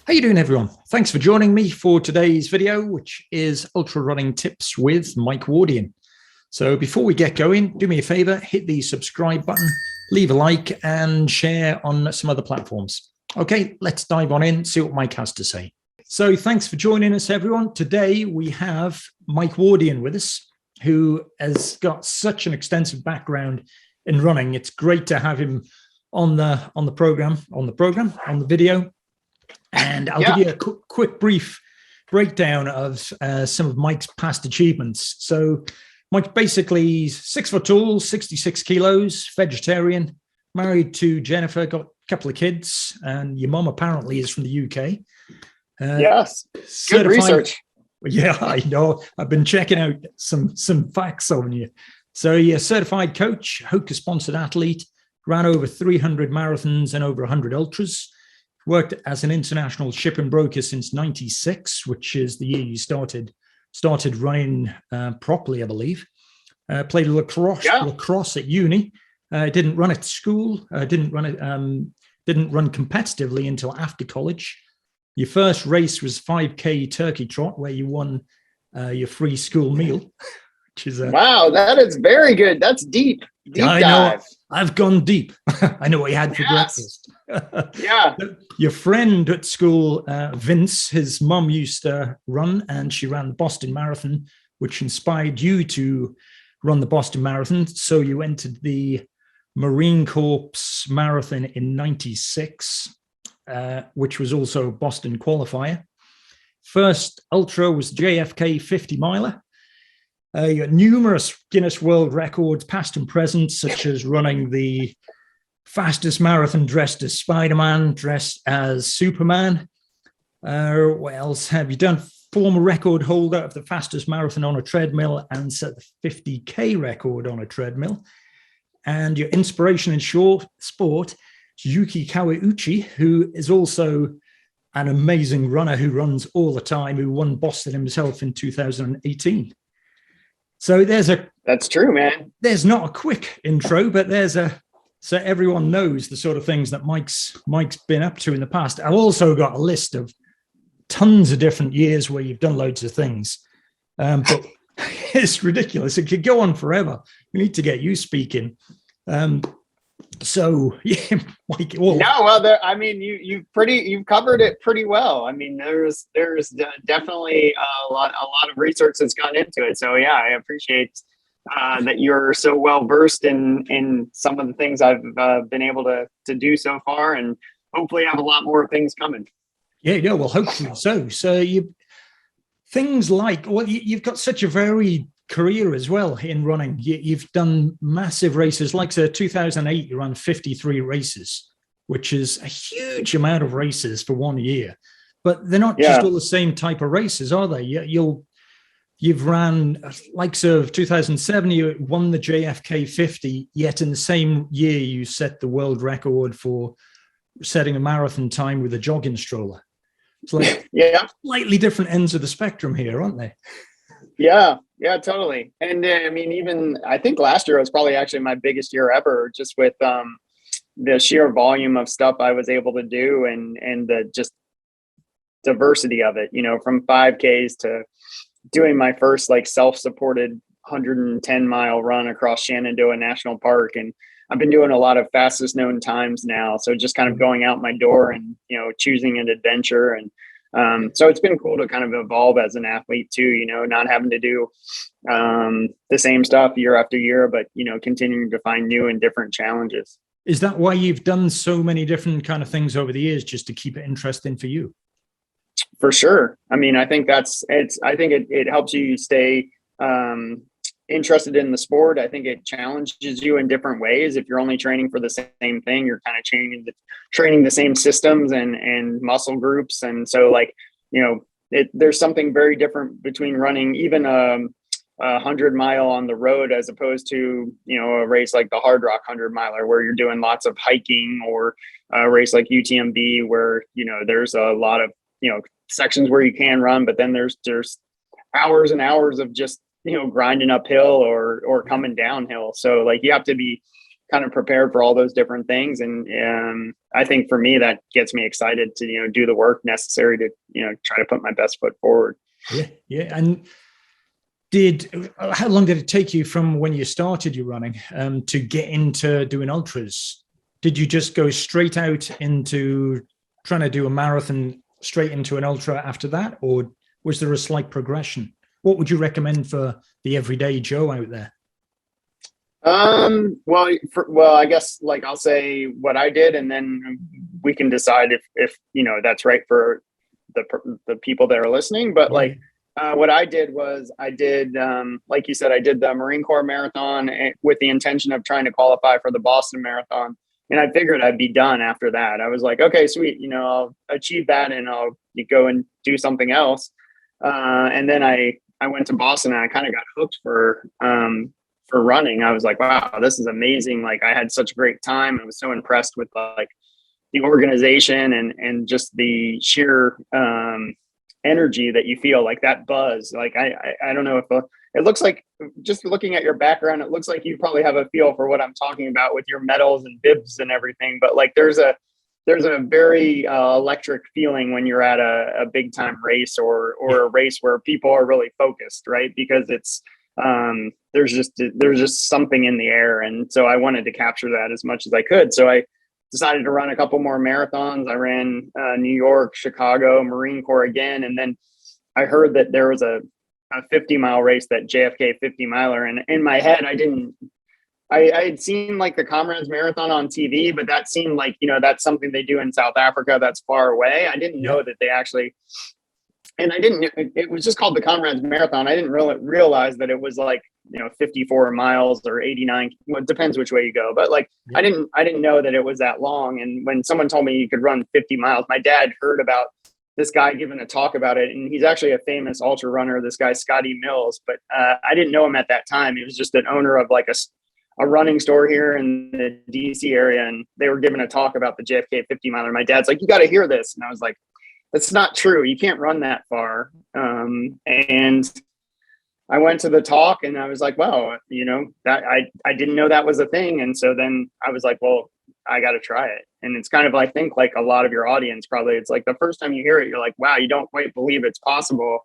How you doing, everyone? Thanks for joining me for today's video, which is ultra running tips with Mike Wardian. So before we get going, do me a favor, hit the subscribe button, leave a like and share on some other platforms. Okay, let's dive on in, see what Mike has to say. So thanks for joining us, everyone. Today we have Mike Wardian with us, who has got such an extensive background in running. It's great to have him on the video. And I'll give you a quick brief breakdown of some of Mike's past achievements. So Mike basically 6 foot tall, 66 kilos, vegetarian, married to Jennifer, got a couple of kids, and your mom apparently is from the UK. Yes, good research. Yeah, I know. I've been checking out some facts on you. So you're a certified coach, Hoka-sponsored athlete, ran over 300 marathons and over 100 ultras. Worked as an international shipping broker since '96, which is the year you started running properly, I believe. Played lacrosse at uni. Didn't run at school. Didn't run competitively until after college. Your first race was 5K Turkey Trot, where you won your free school meal. Which is wow, that is very good. That's deep. I dive. Know. I've gone deep. I know what you had for breakfast. Yeah. Your friend at school, Vince, his mum used to run, and she ran the Boston Marathon, which inspired you to run the Boston Marathon. So you entered the Marine Corps Marathon in '96, which was also a Boston qualifier. First ultra was JFK 50 miler. You got numerous Guinness World Records, past and present, such as running the fastest marathon dressed as Spider-Man, dressed as Superman. What else have you done? Former record holder of the fastest marathon on a treadmill and set the 50K record on a treadmill. And your inspiration in short sport, Yuki Kawauchi, who is also an amazing runner who runs all the time, who won Boston himself in 2018. So that's true, man. There's not a quick intro, but so everyone knows the sort of things that Mike's been up to in the past. I've also got a list of tons of different years where you've done loads of things. But it's ridiculous. It could go on forever. We need to get you speaking. So yeah, Mike. Well, no, well, I mean, you've covered it pretty well. I mean, there's definitely a lot of research that's gone into it. So yeah, I appreciate that you're so well versed in some of the things I've been able to do so far, and hopefully have a lot more things coming. Yeah, well, hopefully so. So you've got such a varied career as well in running. You've done massive races, like 2008 you ran 53 races, which is a huge amount of races for 1 year, but they're not just all the same type of races, are they? You've ran likes of 2007, you won the JFK 50, yet in the same year you set the world record for setting a marathon time with a jogging stroller. It's like slightly different ends of the spectrum here, aren't they? Yeah, totally. And I mean, I think last year was probably actually my biggest year ever, just with the sheer volume of stuff I was able to do and the just diversity of it, from 5Ks to doing my first like self-supported 110-mile run across Shenandoah National Park. And I've been doing a lot of fastest known times now. So just kind of going out my door and, choosing an adventure. And so it's been cool to kind of evolve as an athlete too, not having to do the same stuff year after year, but, continuing to find new and different challenges. Is that why you've done so many different kind of things over the years, just to keep it interesting for you? For sure. I mean, I think it helps you stay interested in the sport. I think it challenges you in different ways. If you're only training for the same thing, you're kind of training the same systems and muscle groups. And so there's something very different between running even a 100-mile on the road as opposed to, a race like the Hard Rock 100-miler where you're doing lots of hiking, or a race like UTMB where, there's a lot of, sections where you can run, but then there's hours and hours of just, grinding uphill or coming downhill. So you have to be kind of prepared for all those different things. And I think for me, that gets me excited to, do the work necessary to, try to put my best foot forward. Yeah. Yeah. And how long did it take you from when you started your running to get into doing ultras? Did you just go straight out into trying to do a marathon straight into an ultra after that? Or was there a slight progression? What would you recommend for the everyday Joe out there? Well, I guess like I'll say what I did, and then we can decide if that's right for the people that are listening. But what I did was like you said, I did the Marine Corps Marathon with the intention of trying to qualify for the Boston Marathon. And I figured I'd be done after that. I was like, okay, sweet. I'll achieve that and I'll go and do something else. And then I went to Boston and I kind of got hooked for running. I was like, wow, this is amazing. Like I had such a great time. I was so impressed with like the organization and just the sheer energy that you feel, like that buzz. Like I don't know if it looks like, just looking at your background, it looks like you probably have a feel for what I'm talking about with your medals and bibs and everything. But like there's a very electric feeling when you're at a big time race or a race where people are really focused, right? Because it's there's just something in the air. And so I wanted to capture that as much as I could. So I decided to run a couple more marathons. I ran New York, Chicago, Marine Corps again. And then I heard that there was a 50-mile race, that JFK 50 miler. And in my head, I had seen like the Comrades Marathon on TV, but that seemed like, that's something they do in South Africa that's far away. I didn't know that they actually, and it was just called the Comrades Marathon. I didn't really realize that it was like, 54 miles or 89. Well, it depends which way you go, but like, I didn't know that it was that long. And when someone told me you could run 50 miles, my dad heard about this guy giving a talk about it. And he's actually a famous ultra runner, this guy, Scotty Mills, but I didn't know him at that time. He was just an owner of like a running store here in the DC area. And they were giving a talk about the JFK 50 miler. My dad's like, you got to hear this. And I was like, that's not true. You can't run that far. And I went to the talk and I was like, wow, that I didn't know that was a thing. And so then I was like, well, I got to try it. And it's kind of, I think like a lot of your audience, probably it's like the first time you hear it, you're like, wow, you don't quite believe it's possible.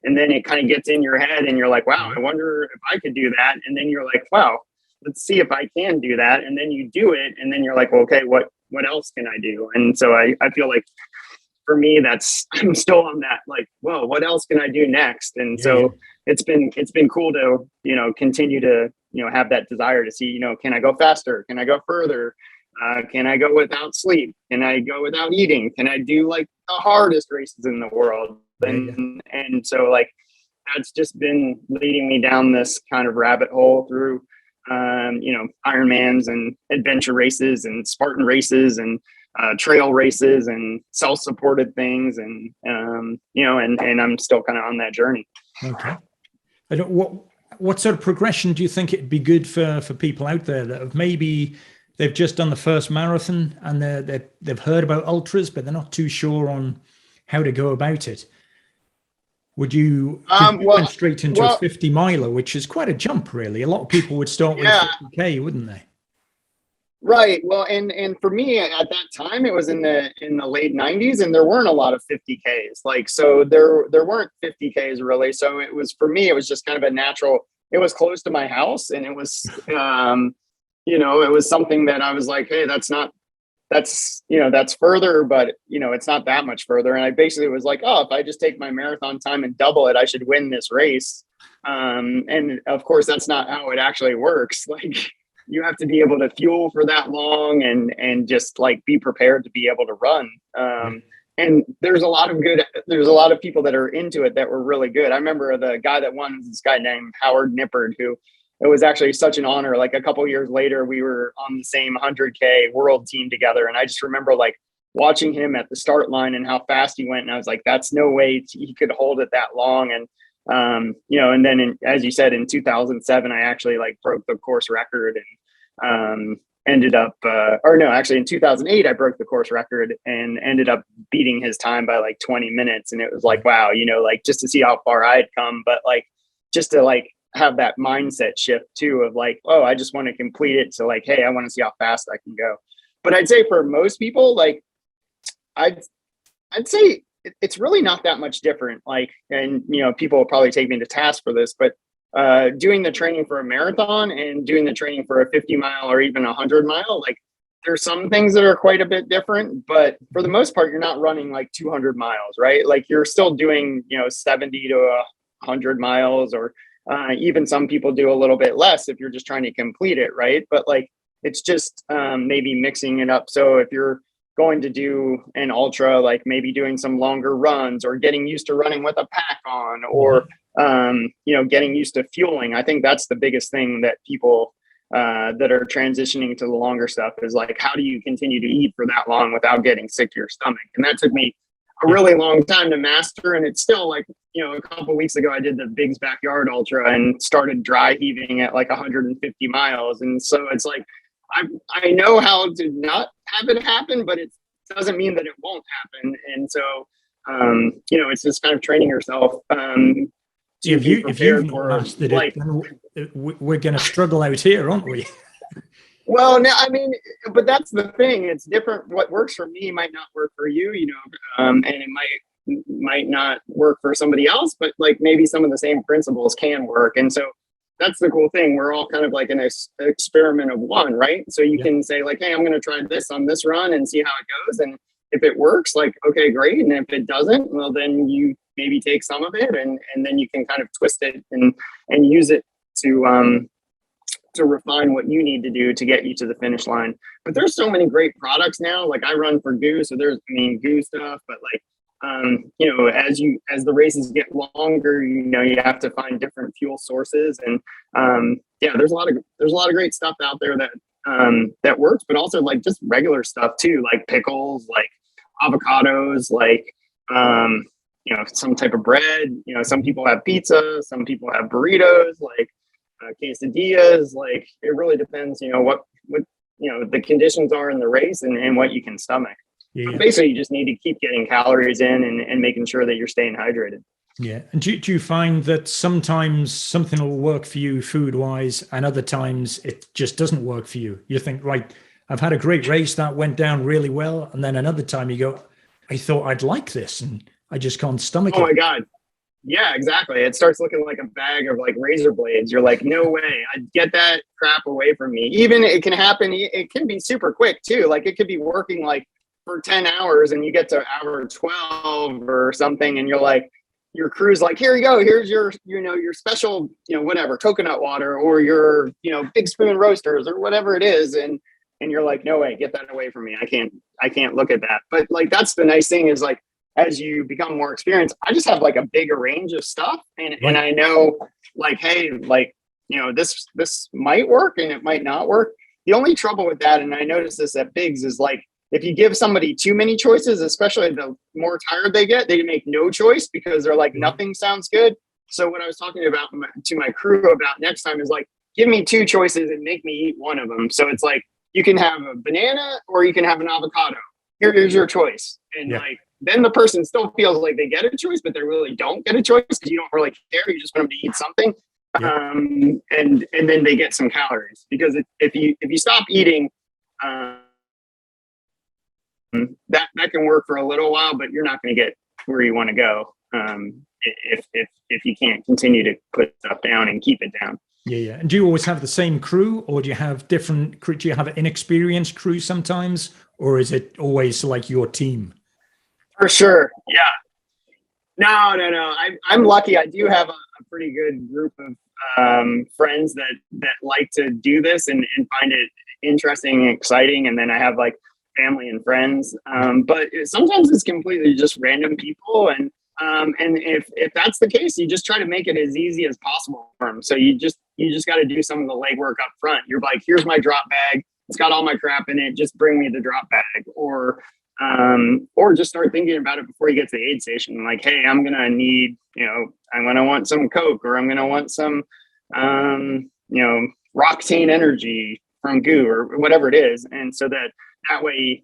And then it kind of gets in your head and you're like, wow, I wonder if I could do that. And then you're like, wow, let's see if I can do that. And then you do it. And then you're like, well, okay, what else can I do? And so I feel like for me, I'm still on that, like, whoa, what else can I do next? And so it's been cool to, continue to, have that desire to see, can I go faster? Can I go further? Can I go without sleep? Can I go without eating? Can I do like the hardest races in the world? And so like, that's just been leading me down this kind of rabbit hole through, Ironmans and adventure races and Spartan races and trail races and self-supported things. And, and I'm still kind of on that journey. Okay. What sort of progression do you think it'd be good for people out there that have maybe they've just done the first marathon and they've heard about ultras, but they're not too sure on how to go about it? Would you went straight into a 50 miler, which is quite a jump, really? A lot of people would start with 50K, wouldn't they? Right. Well, and for me at that time, it was in the late 90s, and there weren't a lot of 50Ks. Like, so there weren't 50Ks really. So it was, for me, it was just kind of a natural. It was close to my house, and it was, it was something that I was like, hey, that's further, but it's not that much further. And I basically was like, oh, if I just take my marathon time and double it, I should win this race. And of course, that's not how it actually works. Like, you have to be able to fuel for that long and just like be prepared to be able to run. And there's a lot of people that are into it that were really good. I remember the guy that won was this guy named Howard Nippard, who it was actually such an honor. Like a couple of years later, we were on the same 100K world team together. And I just remember like watching him at the start line and how fast he went. And I was like, that's no way he could hold it that long. And, and then as you said, in 2007, I actually like broke the course record and ended up, in 2008, I broke the course record and ended up beating his time by like 20 minutes. And it was like, wow, like just to see how far I had come, but like, just to like have that mindset shift too of like, oh, I just want to complete it. So like, hey, I want to see how fast I can go. But I'd say for most people, like I'd say it's really not that much different. Like, and people will probably take me to task for this, but doing the training for a marathon and doing the training for a 50 mile or even 100 mile, like there's some things that are quite a bit different, but for the most part, you're not running like 200 miles, right? Like you're still doing, 70 to 100 miles, or even some people do a little bit less if you're just trying to complete it, right? But like, it's just maybe mixing it up. So if you're going to do an ultra, like maybe doing some longer runs or getting used to running with a pack on, or getting used to fueling. I think that's the biggest thing that people that are transitioning to the longer stuff is like, how do you continue to eat for that long without getting sick to your stomach? And that took me a really long time to master. And it's still like, a couple of weeks ago, I did the Big's Backyard Ultra and started dry heaving at like 150 miles. And so it's like, I know how to not have it happen, but it doesn't mean that it won't happen. And so, it's just kind of training yourself. If you've not mastered it, then we're going to struggle out here, aren't we? Well, no, I mean, but that's the thing. It's different. What works for me might not work for you, and it might not work for somebody else, but like maybe some of the same principles can work. And so that's the cool thing. We're all kind of like an experiment of one, right? So you can say like, hey, I'm going to try this on this run and see how it goes. And if it works, like, okay, great. And if it doesn't, well, then you maybe take some of it and then you can kind of twist it and use it to refine what you need to do to get you to the finish line. But there's so many great products now. Like I run for Goo, so there's Goo stuff, but like as the races get longer, you have to find different fuel sources, and there's a lot of great stuff out there that works, but also like just regular stuff too, like pickles, like avocados, like some type of bread. Some people have pizza, some people have burritos, like quesadillas. Like it really depends, what the conditions are in the race and what you can stomach. But basically, you just need to keep getting calories in and making sure that you're staying hydrated. Yeah. And do you find that sometimes something will work for you food-wise and other times it just doesn't work for you? You think, right, I've had a great race that went down really well. And then another time you go, I thought I'd like this and I just can't stomach it. Oh, my God. Yeah, exactly. It starts looking like a bag of like razor blades. You're like, no way, I'd get that crap away from me. Even it can happen. It can be super quick, too. Like it could be working like for 10 hours and you get to hour 12 or something and you're like, your crew's like, here you go, here's your your special whatever coconut water or your big spoon roasters or whatever it is, and you're like, no way, get that away from me. I can't look at that. But like that's the nice thing is like as you become more experienced, I just have like a bigger range of stuff and I know like, hey, like this might work and it might not work. The only trouble with that, and I noticed this at Biggs, is like if you give somebody too many choices, especially the more tired they get, they make no choice because they're like, nothing sounds good. So what I was talking about to my crew about next time is like, give me two choices and make me eat one of them. So it's like, you can have a banana or you can have an avocado. Here's your choice. And like, then the person still feels like they get a choice, but they really don't get a choice because you don't really care. You just want them to eat something. And then they get some calories, because if you stop eating, that can work for a little while, but you're not going to get where you want to go if you can't continue to put stuff down and keep it down. Yeah. And do you always have the same crew, or do you have different crew? Do you have an inexperienced crew sometimes, or is it always like your team? For sure. Yeah. No. I'm lucky. I do have a pretty good group of friends that like to do this and find it interesting and exciting. And then I have like family and friends, but sometimes it's completely just random people, and if that's the case, you just try to make it as easy as possible for them. So you just got to do some of the legwork up front. You're like, here's my drop bag, it's got all my crap in it, just bring me the drop bag, or just start thinking about it before you get to the aid station. Like, hey, I'm gonna need, I'm gonna want some Coke, or I'm gonna want some Roctane Energy from Goo, or whatever it is, and so that way,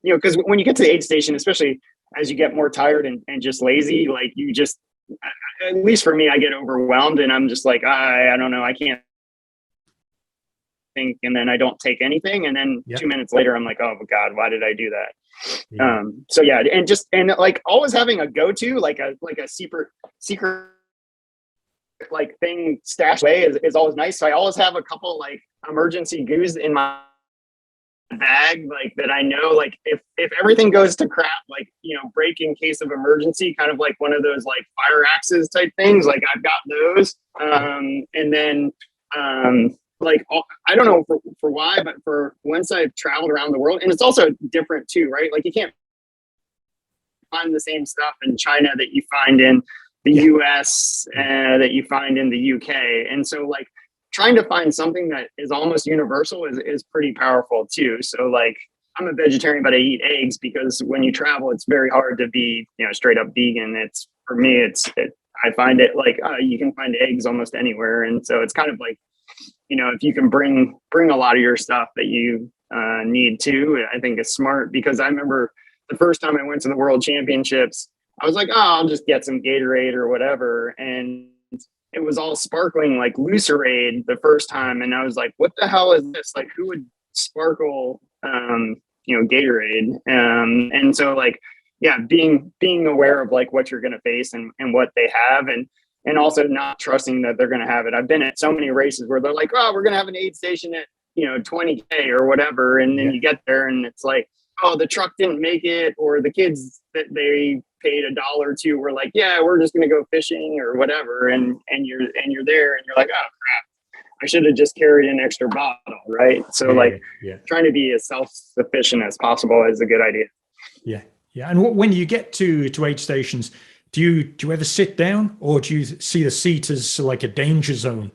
because when you get to the aid station, especially as you get more tired and just lazy, like you just at least for me, I get overwhelmed and I'm just like, I don't know, I can't think. And then I don't take anything. And then 2 minutes later, I'm like, oh God, why did I do that? Yeah. So yeah, and like always having a go-to, like a secret like thing stashed away is always nice. So I always have a couple like emergency goos in my bag, like that I know, like if everything goes to crap, like, you know, break in case of emergency, kind of like one of those like fire axes type things, like I've got those. And then like I don't know for why, but for once I've traveled around the world, and it's also different too, right? Like you can't find the same stuff in China that you find in the US, that you find in the UK. And so like trying to find something that is almost universal is pretty powerful too. So like I'm a vegetarian, but I eat eggs because when you travel, it's very hard to be, you know, straight up vegan. It's for me, I find it like you can find eggs almost anywhere. And so it's kind of like, you know, if you can bring a lot of your stuff that you need to, I think it's smart. Because I remember the first time I went to the World Championships, I was like, oh, I'll just get some Gatorade or whatever. And it was all sparkling like Lucirade the first time. And I was like, what the hell is this? Like, who would sparkle, you know, Gatorade? And so like, yeah, being aware of like what you're going to face and what they have, and also not trusting that they're going to have it. I've been at so many races where they're like, oh, we're going to have an aid station at, you know, 20K or whatever. And then you get there and it's like, oh, the truck didn't make it, or the kids that they paid $1 to were like, yeah, we're just going to go fishing or whatever. And you're there and you're like, oh crap, I should have just carried an extra bottle. Right. So trying to be as self-sufficient as possible is a good idea. Yeah. Yeah. And when you get to aid stations, do you ever sit down, or do you see the seat as like a danger zone?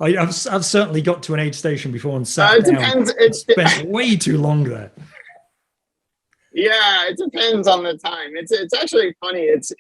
I've certainly got to an aid station before and sat down. Depends. It's spent way too long there. Yeah, it depends on the time. It's actually funny. It's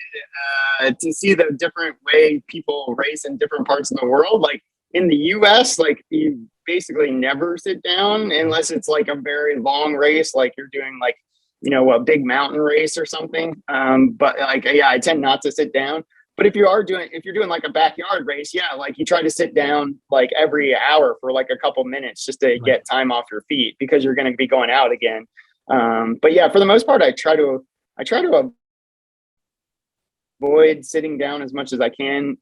to see the different way people race in different parts of the world. Like in the US, like you basically never sit down unless it's like a very long race, like you're doing like, you know, a big mountain race or something. But like, yeah, I tend not to sit down. But if you're doing like a backyard race, yeah, like you try to sit down like every hour for like a couple minutes just to get time off your feet, because you're going to be going out again. But yeah, for the most part, I try to avoid sitting down as much as I can.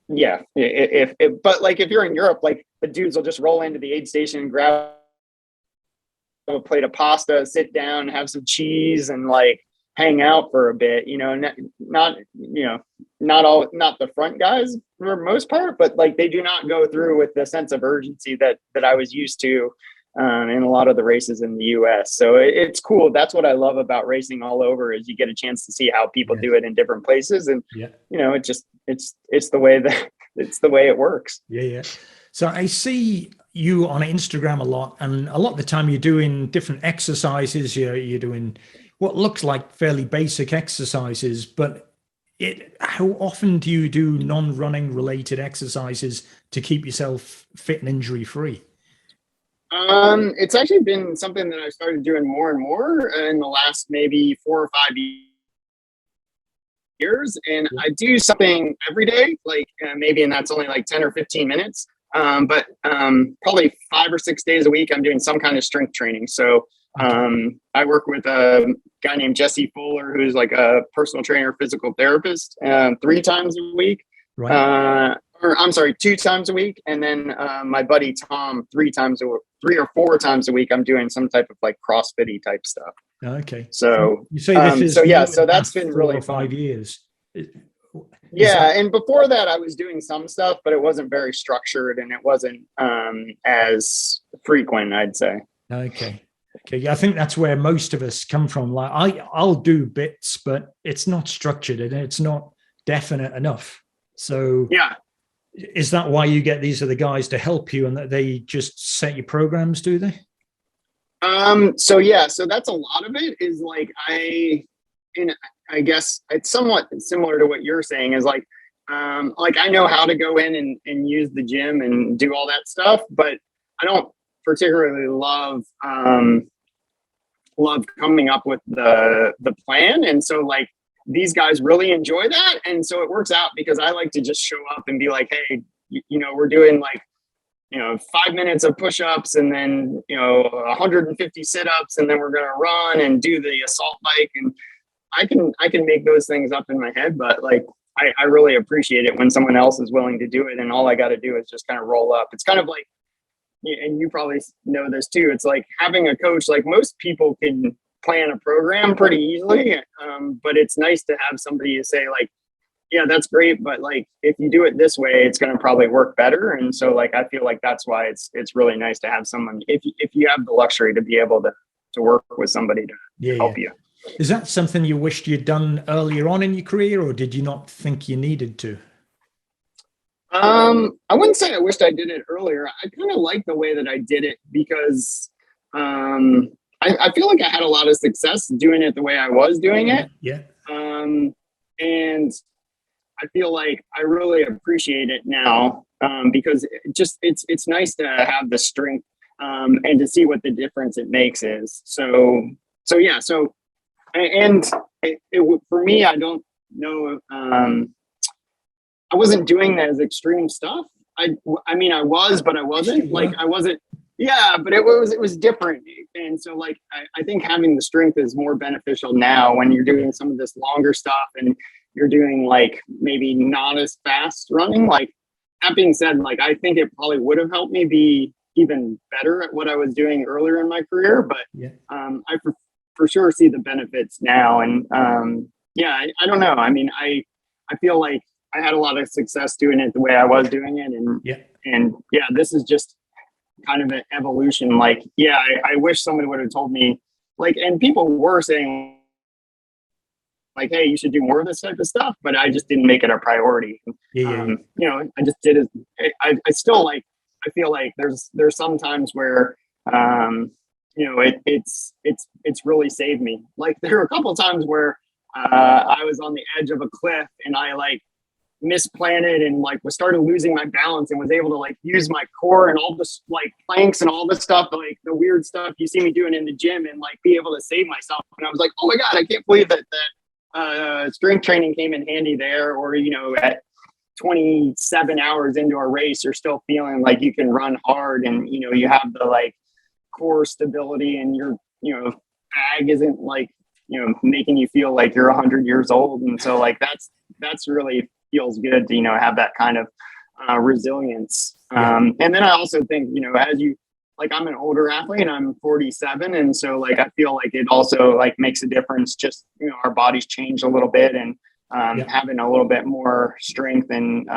Yeah, but like if you're in Europe, like the dudes will just roll into the aid station and grab a plate of pasta, sit down, have some cheese, and like hang out for a bit. You know, not the front guys for the most part, but like they do not go through with the sense of urgency that I was used to in a lot of the races in the US. So it's cool. That's what I love about racing all over, is you get a chance to see how people do it in different places. And, you know, it's the way it works. Yeah. So I see you on Instagram a lot, and a lot of the time you're doing different exercises. You're doing what looks like fairly basic exercises, but how often do you do non-running related exercises to keep yourself fit and injury free? It's actually been something that I started doing more and more in the last maybe 4 or 5 years. And I do something every day, like maybe, and that's only like 10 or 15 minutes. But probably 5 or 6 days a week, I'm doing some kind of strength training. So I work with a guy named Jesse Fuller, who's like a personal trainer, physical therapist, 3 times a week. Or I'm sorry, 2 times a week. And then my buddy Tom, 3 or 4 times a week, I'm doing some type of like CrossFit-y type stuff. Okay. So you say this is so that's been really 5 years. And before that I was doing some stuff, but it wasn't very structured and it wasn't as frequent, I'd say. Okay. Yeah, I think that's where most of us come from. Like I'll do bits, but it's not structured and it's not definite enough. So yeah. Is that why you get these other guys to help you, and that they just set your programs, do they? So that's a lot of it is like I guess it's somewhat similar to what you're saying, is like I know how to go in and use the gym and do all that stuff, but I don't particularly love coming up with the plan. And so like these guys really enjoy that. And so it works out because I like to just show up and be like, hey, we're doing like, 5 minutes of push-ups and then, 150 sit-ups, and then we're going to run and do the assault bike. And I can make those things up in my head, but like, I really appreciate it when someone else is willing to do it. And all I got to do is just kind of roll up. It's kind of like, and you probably know this too. It's like having a coach. Like most people can plan a program pretty easily. But it's nice to have somebody to say like, yeah, that's great, but like if you do it this way, it's going to probably work better. And so like I feel like that's why it's really nice to have someone, if you have the luxury to be able to work with somebody to help you. Is that something you wished you'd done earlier on in your career, or did you not think you needed to? I wouldn't say I wished I did it earlier. I kind of like the way that I did it because I feel like I had a lot of success doing it the way I was doing it. Yeah. And I feel like I really appreciate it now because it's nice to have the strength and to see what the difference it makes is. So yeah. So and for me, I don't know. I wasn't doing that as extreme stuff. I mean, I was, but I wasn't. Like I wasn't. Yeah, but it was different. And so like I think having the strength is more beneficial now when you're doing some of this longer stuff and you're doing like maybe not as fast running. Like that being said, like I think it probably would have helped me be even better at what I was doing earlier in my career. But I for sure see the benefits now. And I don't know. I mean, I feel like I had a lot of success doing it the way I was doing it. And this is just kind of an evolution. Like, I wish somebody would have told me like, and people were saying like, hey, you should do more of this type of stuff, but I just didn't make it a priority. I just did it. I still like, I feel like there's some times where, it's really saved me. Like there were a couple of times where I was on the edge of a cliff and I like misplanted and like was started losing my balance and was able to like use my core and all this like planks and all this stuff, like the weird stuff you see me doing in the gym, and like be able to save myself. And I was like, oh my God, I can't believe that strength training came in handy there. Or, at 27 hours into a race, you're still feeling like you can run hard and, you have the like core stability and your, bag isn't like, making you feel like you're 100 years old. And so like, that's really feels good to, have that kind of resilience. And then I also think, as you, like I'm an older athlete and I'm 47. And so like, I feel like it also like makes a difference. Just, our bodies change a little bit, and having a little bit more strength and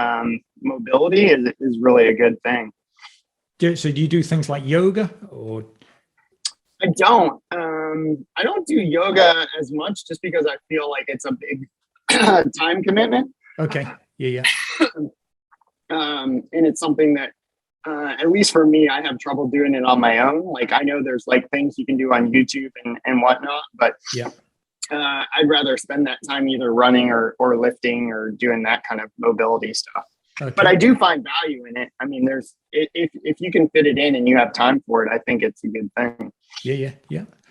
mobility is really a good thing. So do you do things like yoga or? I don't do yoga as much just because I feel like it's a big time commitment. Okay. Yeah. And it's something that, at least for me, I have trouble doing it on my own. Like I know there's like things you can do on YouTube and whatnot, but I'd rather spend that time either running or lifting or doing that kind of mobility stuff. Okay. But I do find value in it. I mean, if you can fit it in and you have time for it, I think it's a good thing. Yeah.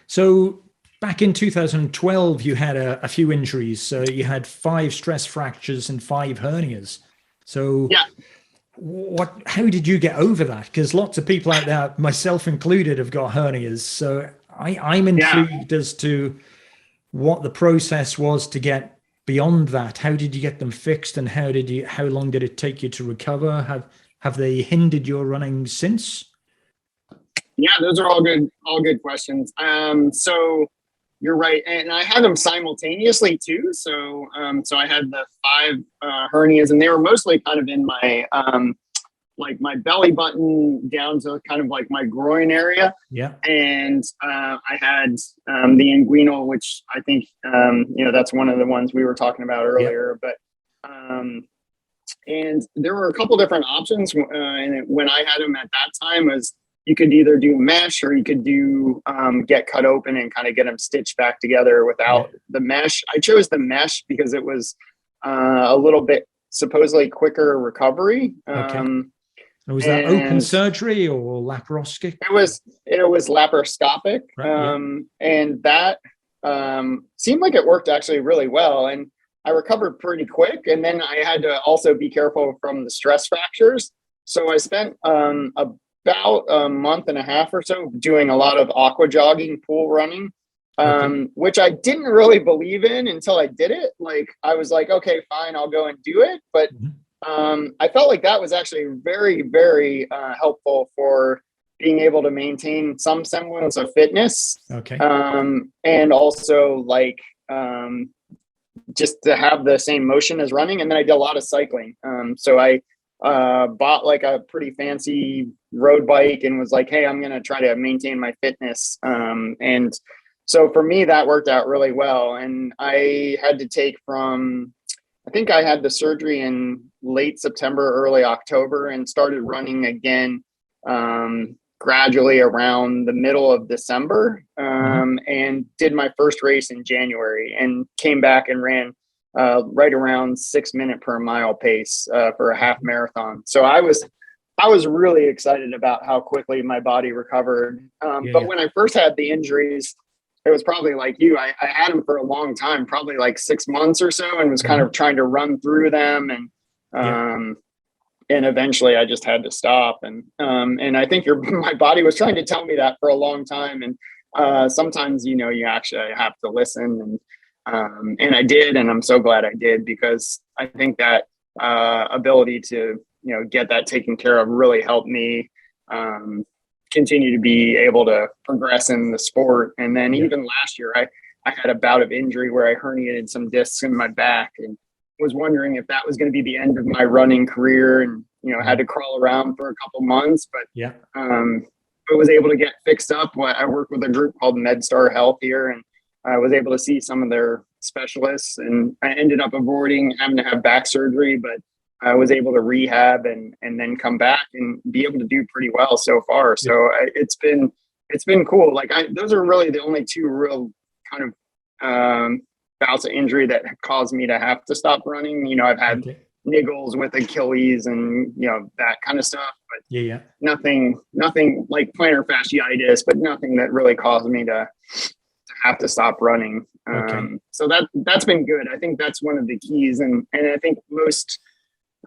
So back in 2012, you had a few injuries. So you had 5 stress fractures and 5 hernias. So how did you get over that? Because lots of people out there, myself included, have got hernias. So I'm intrigued as to what the process was to get beyond that. How did you get them fixed, and how long did it take you to recover? Have they hindered your running since? Yeah, those are all good questions. So you're right. And I had them simultaneously too. So I had the 5 hernias, and they were mostly kind of in my, like my belly button down to kind of like my groin area. Yeah. And I had the inguinal, which I think, that's one of the ones we were talking about earlier. But and there were a couple different options. And when I had them at that time was, you could either do mesh or you could do get cut open and kind of get them stitched back together without the mesh. I chose the mesh because it was a little bit supposedly quicker recovery. Okay. Was that open surgery or laparoscopic? It was laparoscopic. Right, and that seemed like it worked actually really well. And I recovered pretty quick. And then I had to also be careful from the stress fractures. So I spent about a month and a half or so doing a lot of aqua jogging, pool running, which I didn't really believe in until I did it. Like I was like, okay, fine, I'll go and do it. But I felt like that was actually very, very helpful for being able to maintain some semblance of fitness. And also like just to have the same motion as running. And then I did a lot of cycling. So I bought like a pretty fancy road bike and was like, hey, I'm going to try to maintain my fitness. And so for me, that worked out really well. And I had to take I think I had the surgery in late September, early October, and started running again gradually around the middle of December, and did my first race in January and came back and ran right around 6 minute per mile pace for a half marathon. So I was really excited about how quickly my body recovered. But when I first had the injuries, it was probably like you, I had them for a long time, probably like 6 months or so, and was kind of trying to run through them. And eventually I just had to stop. And I think my body was trying to tell me that for a long time. And sometimes, you actually have to listen, and I did, and I'm so glad I did, because I think that ability to, get that taken care of really helped me continue to be able to progress in the sport. And then even last year, I had a bout of injury where I herniated some discs in my back and was wondering if that was going to be the end of my running career, and, had to crawl around for a couple months, but I was able to get fixed up. I work with a group called MedStar Health here, and I was able to see some of their specialists, and I ended up avoiding having to have back surgery, but I was able to rehab and then come back and be able to do pretty well so far. So it's been cool. Like those are really the only two real kind of bouts of injury that caused me to have to stop running. I've had niggles with Achilles and, that kind of stuff, but nothing like plantar fasciitis, but nothing that really caused me to have to stop running. So that's been good. I think that's one of the keys. And I think most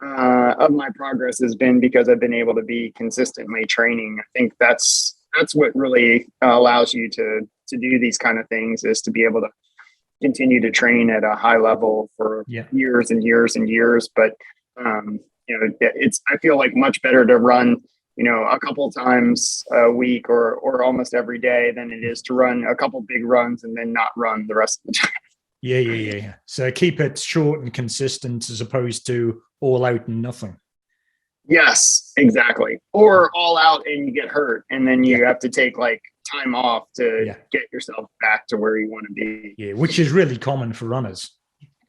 of my progress has been because I've been able to be consistently training. I think that's what really allows you to do these kind of things, is to be able to continue to train at a high level for years and years and years. But I feel like much better to run a couple times a week or almost every day than it is to run a couple big runs and then not run the rest of the time. Yeah. So keep it short and consistent as opposed to all out and nothing. Yes, exactly. Or all out and you get hurt, and then you have to take like time off to get yourself back to where you want to be. Yeah, which is really common for runners.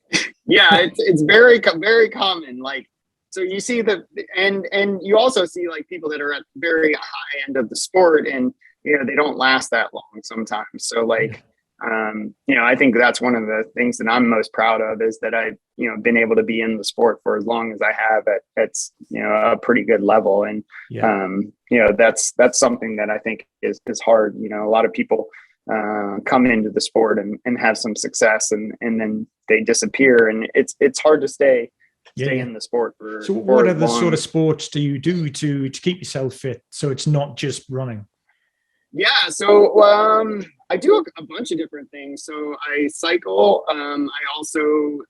It's very, very common. Like, so you see and you also see like people that are at very high end of the sport, and they don't last that long sometimes. So like, I think that's one of the things that I'm most proud of, is that I've been able to be in the sport for as long as I have at a pretty good level. And that's something that I think is hard. A lot of people come into the sport and have some success, and then they disappear, and it's hard to stay in the sport for. So what other sort of sports do you do to keep yourself fit, so it's not just running? So I do a bunch of different things. So I cycle. I also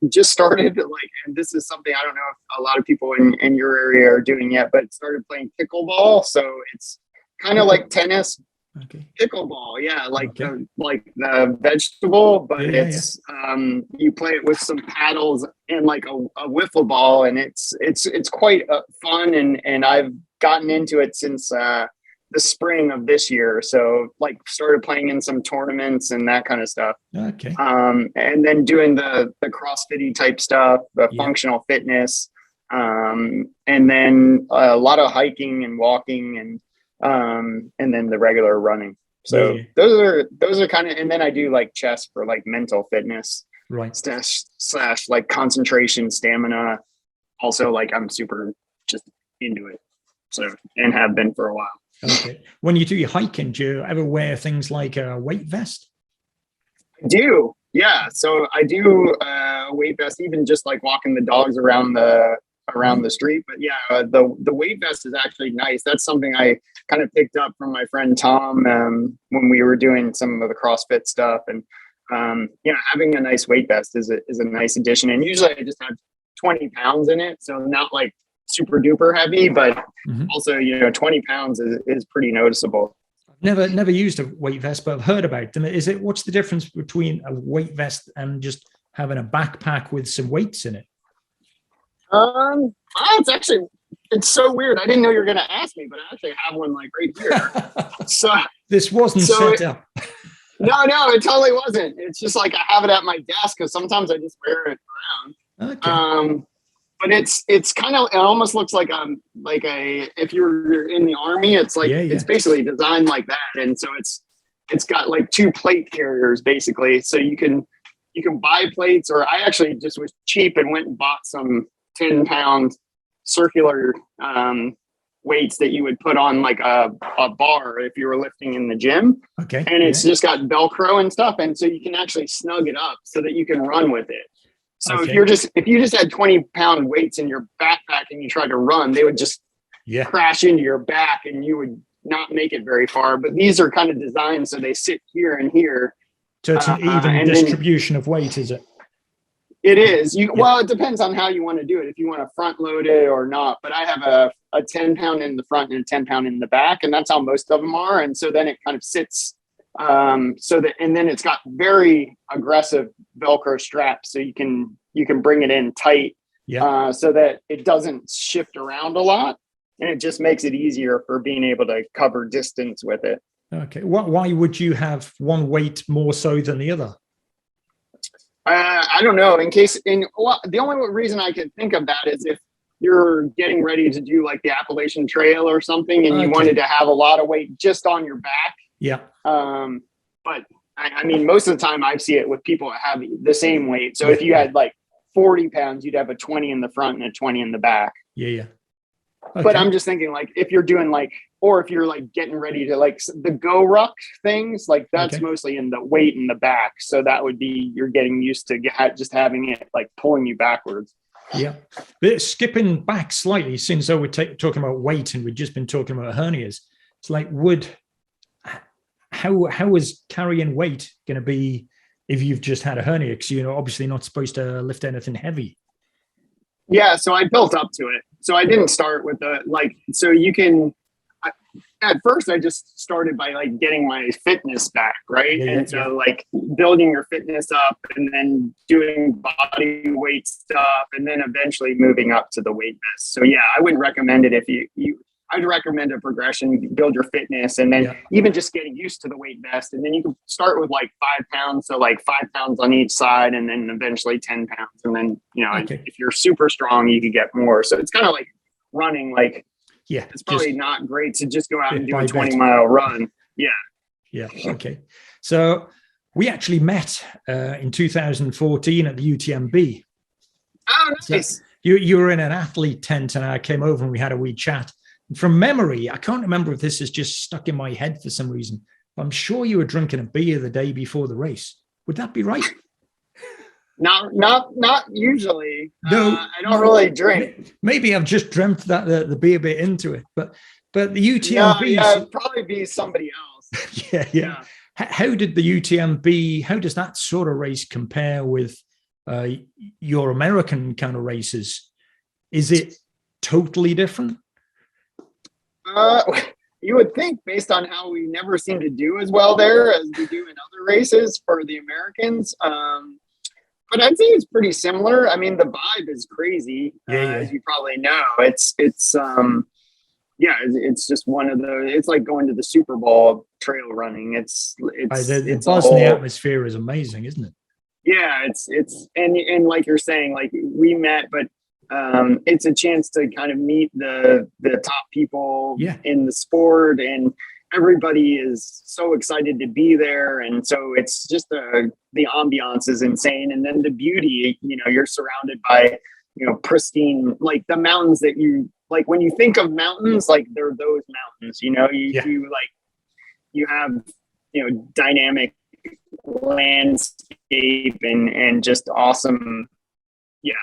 just started, and this is something I don't know if a lot of people in your area are doing yet, but started playing pickleball. So it's kind of like tennis, pickleball. The vegetable, but it's you play it with some paddles and like a wiffle ball, and it's quite fun. And I've gotten into it since the spring of this year. So like started playing in some tournaments and that kind of stuff. And then doing the CrossFit type stuff, the functional fitness, and then a lot of hiking and walking, and then the regular running. So those are kind of, and then I do like chess for like mental fitness, slash like concentration, stamina. Also, like I'm super just into it. So, and have been for a while. Okay. When you do your hiking, do you ever wear things like a weight vest? I do. Yeah. So I do weight vest, even just like walking the dogs around the street. But yeah, the weight vest is actually nice. That's something I kind of picked up from my friend Tom when we were doing some of the CrossFit stuff. And having a nice weight vest is a nice addition. And usually I just have 20 pounds in it, so not like super duper heavy, but also 20 pounds is pretty noticeable. Never used a weight vest, but I've heard about them. What's the difference between a weight vest and just having a backpack with some weights in it? It's so weird. I didn't know you were going to ask me, but I actually have one like right here. So this wasn't set up. No, it totally wasn't. It's just like I have it at my desk because sometimes I just wear it around. Okay. But it's kind of, it almost looks like if you're in the army, it's like it's basically designed like that, and so it's got like 2 plate carriers basically, so you can buy plates, or I actually just was cheap and went and bought some 10-pound circular weights that you would put on like a bar if you were lifting in the gym. Okay. And it's just got Velcro and stuff, and so you can actually snug it up so that you can run with it. So if you just had 20-pound weights in your backpack and you tried to run, they would just crash into your back and you would not make it very far. But these are kind of designed so they sit here and here. So it's an even distribution of weight, is it? It is. Well, it depends on how you want to do it, if you want to front load it or not. But I have a 10-pound in the front and a 10-pound in the back, and that's how most of them are. And so then it kind of sits and then it's got very aggressive Velcro straps, so you can bring it in tight, so that it doesn't shift around a lot, and it just makes it easier for being able to cover distance with it. Okay. Why would you have one weight more so than the other? I don't know. The only reason I could think of that is if you're getting ready to do like the Appalachian Trail or something, and you wanted to have a lot of weight just on your back. Yeah. But I mean, most of the time I see it with people that have the same weight. So if you had like 40 pounds, you'd have a 20 in the front and a 20 in the back. Yeah. Okay. But I'm just thinking, like, if you're doing or if you're like getting ready to like the Go Ruck things, like that's mostly in the weight in the back. So that would be, you're getting used to just having it like pulling you backwards. Yeah. But skipping back slightly, since we're talking about weight and we've just been talking about hernias, it's like, how is carrying weight going to be if you've just had a hernia? Because you're obviously not supposed to lift anything heavy. Yeah, so I built up to it. So I didn't start with at first I just started by like getting my fitness back, right? Like building your fitness up and then doing body weight stuff and then eventually moving up to the weight vest. So yeah, I wouldn't recommend it if I'd recommend a progression, build your fitness, and then even just getting used to the weight vest. And then you can start with like 5 pounds. So like 5 pounds on each side, and then eventually 10 pounds. And then, if you're super strong, you could get more. So it's kind of like running, like, it's probably not great to just go out and do a 20-mile run. Yeah. Yeah. Okay. So we actually met in 2014 at the UTMB. Oh, nice. So you were in an athlete tent and I came over and we had a wee chat. From memory, I can't remember if this is just stuck in my head for some reason, but I'm sure you were drinking a beer the day before the race. Would that be right? Not usually. No, I don't really drink. Maybe I've just dreamt that the beer bit into it, but the UTMB it'd probably be somebody else. Yeah. How did the UTMB? How does that sort of race compare with your American kind of races? Is it totally different? You would think, based on how we never seem to do as well there as we do in other races for the Americans. But I'd say it's pretty similar. I mean, the vibe is crazy, as you probably know. It's just one of the. It's like going to the Super Bowl of trail running. The buzz in the atmosphere is amazing, isn't it? Yeah, it's and like you're saying, like we met, but it's a chance to kind of meet the top people in the sport, and everybody is so excited to be there. And so it's just the ambiance is insane. And then the beauty, you're surrounded by, pristine, like the mountains that you like, when you think of mountains, like they're those mountains, you have, dynamic landscape and just awesome. Yeah,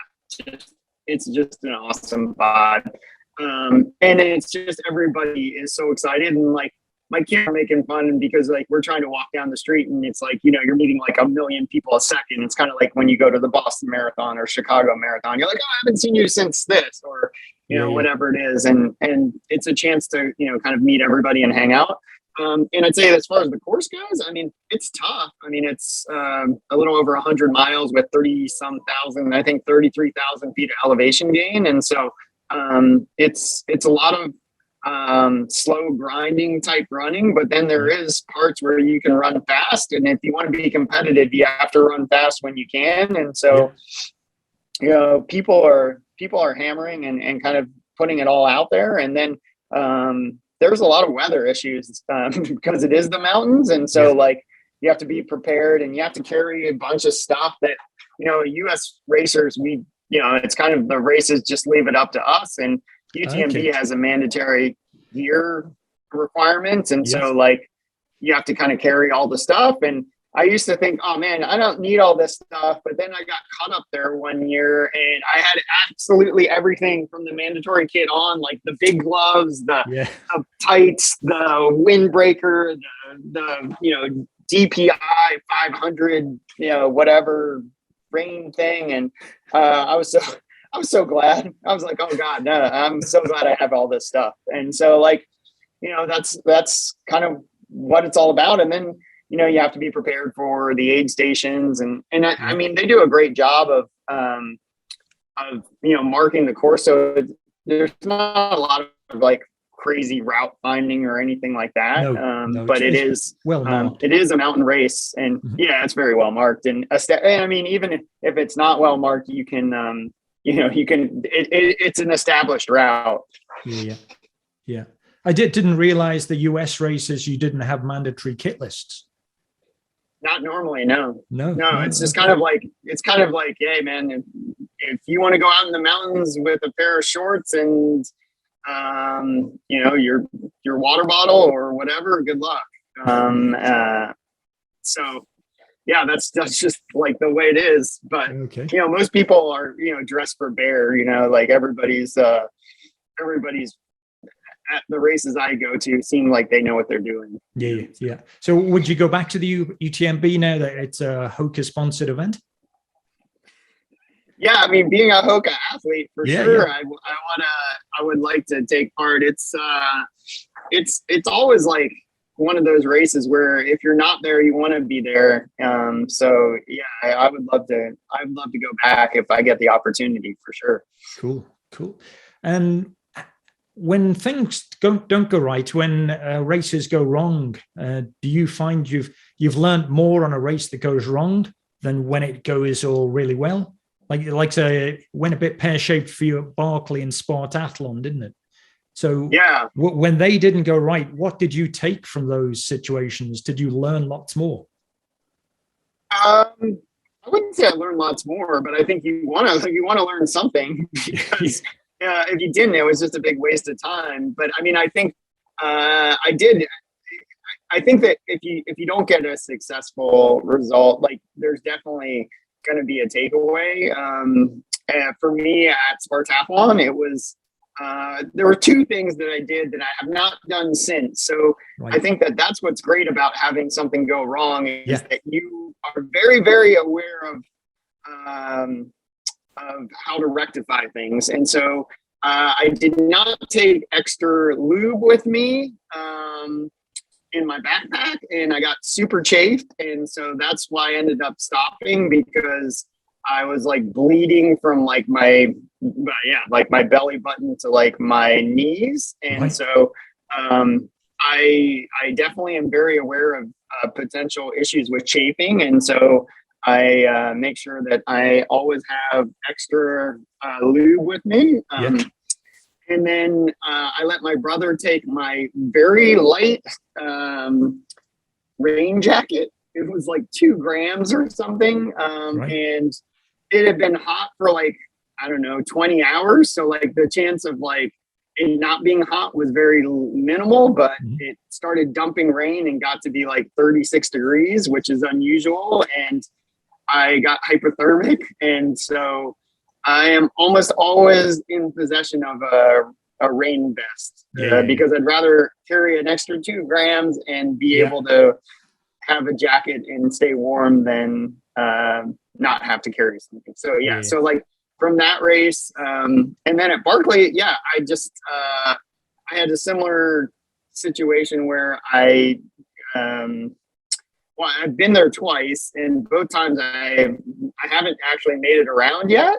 it's just an awesome vibe. And it's just everybody is so excited, and like my kids are making fun because like we're trying to walk down the street and it's like, you're meeting like a million people a second. It's kind of like when you go to the Boston Marathon or Chicago Marathon, you're like, oh, I haven't seen you since this, or whatever it is, and it's a chance to kind of meet everybody and hang out. And I'd say as far as the course goes, I mean, it's tough. I mean, it's a little over 100 miles with 30-some thousand, I think 33,000 feet of elevation gain. And so it's a lot of slow grinding type running, but then there is parts where you can run fast. And if you want to be competitive, you have to run fast when you can. And so, people are hammering and kind of putting it all out there. And then, there's a lot of weather issues because it is the mountains. And so like you have to be prepared and you have to carry a bunch of stuff that, US racers, it's kind of the races just leave it up to us. And UTMB has a mandatory gear requirements. And so like you have to kind of carry all the stuff. And I used to think, oh man, I don't need all this stuff. But then I got caught up there one year and I had absolutely everything from the mandatory kit on, like the big gloves, the tights, the windbreaker, the DPI 500, whatever rain thing. And I was so glad. I was like, oh God, no, I'm so glad I have all this stuff. And so like, that's kind of what it's all about. And then, you have to be prepared for the aid stations. And I mean, they do a great job of marking the course. So there's not a lot of like crazy route finding or anything like that. No, but it is well marked. It is a mountain race, and it's very well marked. And I mean, even if it's not well marked, you can, it's an established route. Yeah. I didn't realize the US races, you didn't have mandatory kit lists. Not normally, no. It's just kind of like, hey man, if you want to go out in the mountains with a pair of shorts and, your water bottle or whatever, good luck. So yeah, that's just like the way it is. But, most people are, dressed for bear, like everybody's at the races I go to seem like they know what they're doing. Yeah. So would you go back to the UTMB now that it's a Hoka sponsored event? Yeah, I mean, being a Hoka athlete for sure, I would like to take part. It's always like one of those races where if you're not there, you want to be there. So yeah, I would love to. I'd love to go back if I get the opportunity for sure. Cool. And when things don't go right, when races go wrong, do you find you've learned more on a race that goes wrong than when it goes all really well? Like say, went a bit pear-shaped for you at Barkley and Spartathlon, didn't it? So when they didn't go right, what did you take from those situations? Did you learn lots more? I wouldn't say I learned lots more, but I think you want to learn something because if you didn't, it was just a big waste of time. But I mean, I think I did. I think that if you don't get a successful result, like there's definitely going to be a takeaway. For me at Spartathlon, it was there were two things that I did that I have not done since. So I think that that's what's great about having something go wrong is that you are very, very aware of how to rectify things. And so I did not take extra lube with me in my backpack, and I got super chafed. And so that's why I ended up stopping, because I was like bleeding from like my belly button to like my knees. And so I definitely am very aware of potential issues with chafing. And so I make sure that I always have extra lube with me. And then I let my brother take my very light rain jacket. It was like 2 grams or something. And it had been hot for like, I don't know, 20 hours. So like the chance of like it not being hot was very minimal, but Mhm. it started dumping rain and got to be like 36 degrees, which is unusual. And I got hypothermic. And so I am almost always in possession of a rain vest because I'd rather carry an extra 2 grams and be able to have a jacket and stay warm than not have to carry something. So so like from that race, and then at Barkley, I just I had a similar situation where I've been there twice, and both times I haven't actually made it around yet.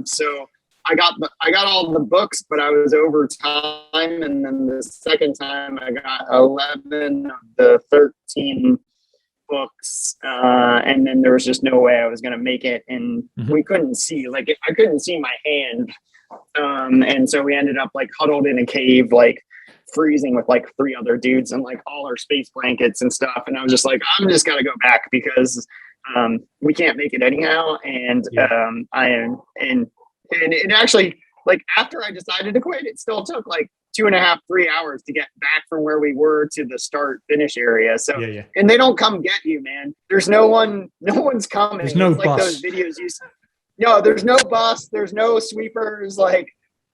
So I got all the books, but I was over time, and then the second time I got 11 of the 13 books, and then there was just no way I was going to make it, and we couldn't see, like I couldn't see my hand, and so we ended up like huddled in a cave, like freezing with like 3 other dudes and like all our space blankets and stuff, and I was just like, I'm just gotta go back because we can't make it anyhow. And and it actually, like, after I decided to quit, it still took like 2.5, 3 hours to get back from where we were to the start finish area. So and they don't come get you, man. There's no one's coming. There's no bus. Like those videos you see. No, there's no bus, there's no sweepers. Like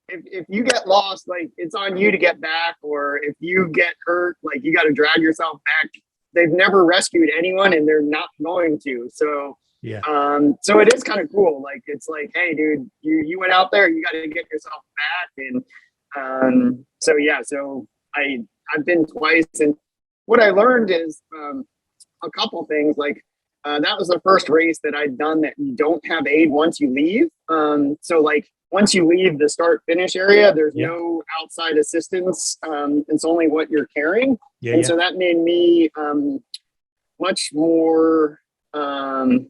if you get lost, like it's on you to get back, or if you get hurt, like you got to drag yourself back. They've never rescued anyone, and they're not going to. So so it is kind of cool. Like it's like, hey, dude, you went out there, you got to get yourself back. And so I've been twice, and what I learned is a couple things. Like that was the first race that I'd done that you don't have aid once you leave. So like once you leave the start finish area, there's no outside assistance. It's only what you're carrying. So that made me much more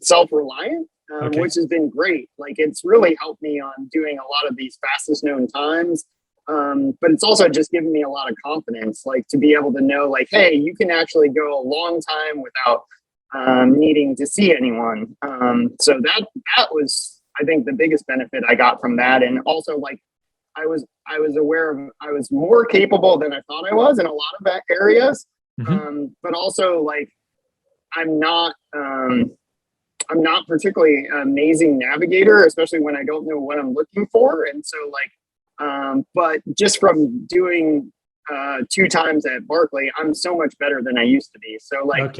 self-reliant, which has been great. Like it's really helped me on doing a lot of these fastest known times. But it's also just given me a lot of confidence, like to be able to know, like, hey, you can actually go a long time without needing to see anyone. So that was, I think, the biggest benefit I got from that. And also, like, I was aware of, I was more capable than I thought I was in a lot of areas. But also, like, I'm not particularly an amazing navigator, especially when I don't know what I'm looking for. And so, like, but just from doing 2 times at Barkley, I'm so much better than I used to be. So, like,